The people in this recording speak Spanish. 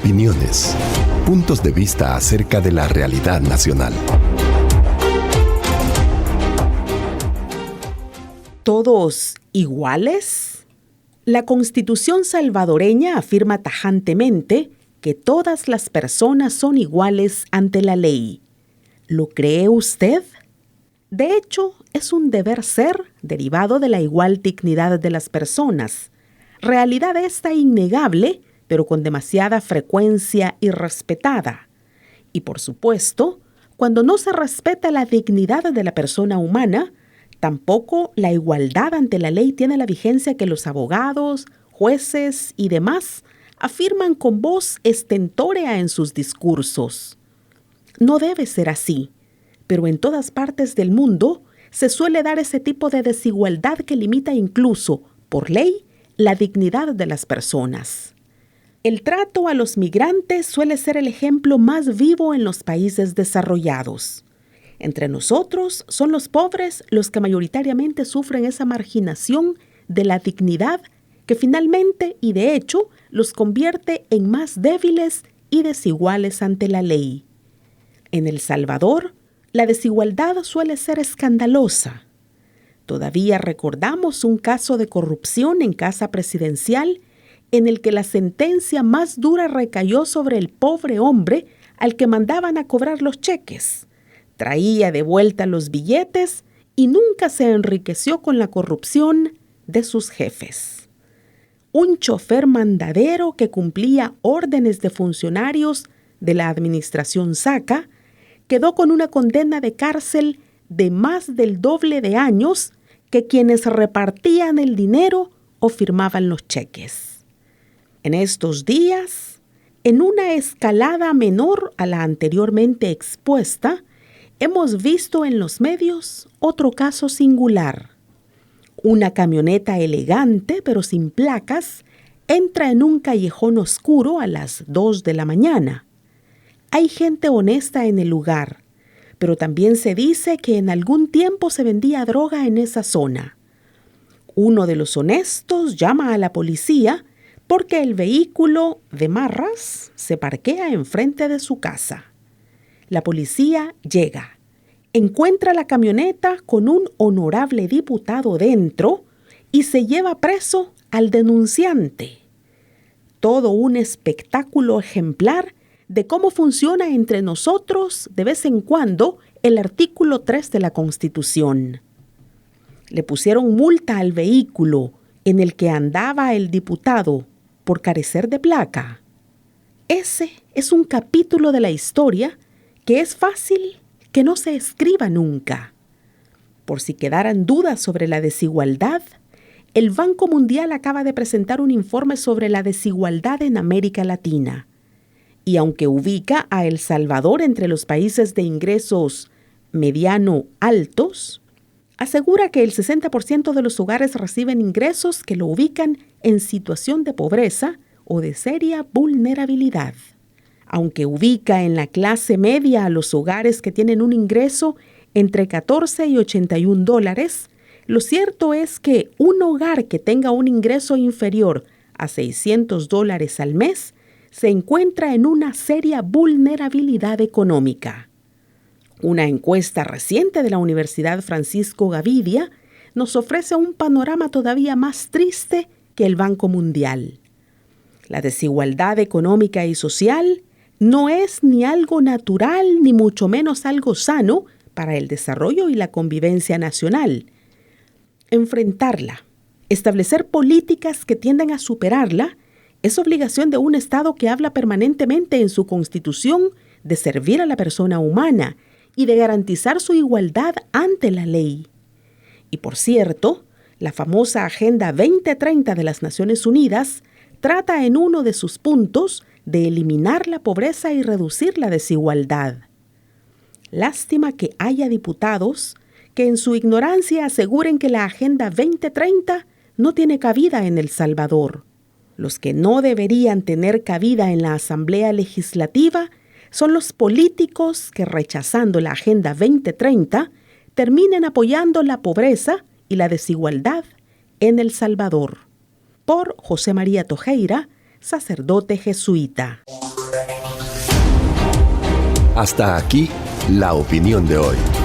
opiniones, puntos de vista acerca de la realidad nacional. ¿Todos iguales? La Constitución salvadoreña afirma tajantemente que todas las personas son iguales ante la ley. ¿Lo cree usted? De hecho, es un deber ser derivado de la igual dignidad de las personas. Realidad esta innegable, pero con demasiada frecuencia irrespetada. Y por supuesto, cuando no se respeta la dignidad de la persona humana, tampoco la igualdad ante la ley tiene la vigencia que los abogados, jueces y demás afirman con voz estentórea en sus discursos. No debe ser así, pero en todas partes del mundo se suele dar ese tipo de desigualdad que limita incluso, por ley, la dignidad de las personas. El trato a los migrantes suele ser el ejemplo más vivo en los países desarrollados. Entre nosotros son los pobres los que mayoritariamente sufren esa marginación de la dignidad que finalmente y de hecho los convierte en más débiles y desiguales ante la ley. En El Salvador, la desigualdad suele ser escandalosa. Todavía recordamos un caso de corrupción en Casa Presidencial en el que la sentencia más dura recayó sobre el pobre hombre al que mandaban a cobrar los cheques. Traía de vuelta los billetes y nunca se enriqueció con la corrupción de sus jefes. Un chofer mandadero que cumplía órdenes de funcionarios de la administración Saca quedó con una condena de cárcel de más del doble de años que quienes repartían el dinero o firmaban los cheques. En estos días, en una escalada menor a la anteriormente expuesta, hemos visto en los medios otro caso singular. Una camioneta elegante pero sin placas entra en un callejón oscuro a las 2 de la mañana. Hay gente honesta en el lugar, pero también se dice que en algún tiempo se vendía droga en esa zona. Uno de los honestos llama a la policía porque el vehículo de Marras se parquea enfrente de su casa. La policía llega, encuentra la camioneta con un honorable diputado dentro y se lleva preso al denunciante. Todo un espectáculo ejemplar de cómo funciona entre nosotros de vez en cuando el artículo 3 de la Constitución. Le pusieron multa al vehículo en el que andaba el diputado por carecer de placa. Ese es un capítulo de la historia que es fácil que no se escriba nunca. Por si quedaran dudas sobre la desigualdad, el Banco Mundial acaba de presentar un informe sobre la desigualdad en América Latina. Y aunque ubica a El Salvador entre los países de ingresos mediano-altos, asegura que el 60% de los hogares reciben ingresos que lo ubican en situación de pobreza o de seria vulnerabilidad. Aunque ubica en la clase media a los hogares que tienen un ingreso entre 14 y 81 dólares, lo cierto es que un hogar que tenga un ingreso inferior a 600 dólares al mes se encuentra en una seria vulnerabilidad económica. Una encuesta reciente de la Universidad Francisco Gavidia nos ofrece un panorama todavía más triste que el Banco Mundial. La desigualdad económica y social no es ni algo natural ni mucho menos algo sano para el desarrollo y la convivencia nacional. Enfrentarla, establecer políticas que tiendan a superarla, es obligación de un Estado que habla permanentemente en su Constitución de servir a la persona humana y de garantizar su igualdad ante la ley. Y por cierto, la famosa Agenda 2030 de las Naciones Unidas trata en uno de sus puntos de eliminar la pobreza y reducir la desigualdad. Lástima que haya diputados que en su ignorancia aseguren que la Agenda 2030 no tiene cabida en El Salvador. Los que no deberían tener cabida en la Asamblea Legislativa son los políticos que, rechazando la Agenda 2030, terminen apoyando la pobreza y la desigualdad en El Salvador. Por José María Tojeira, sacerdote jesuita. Hasta aquí, la opinión de hoy.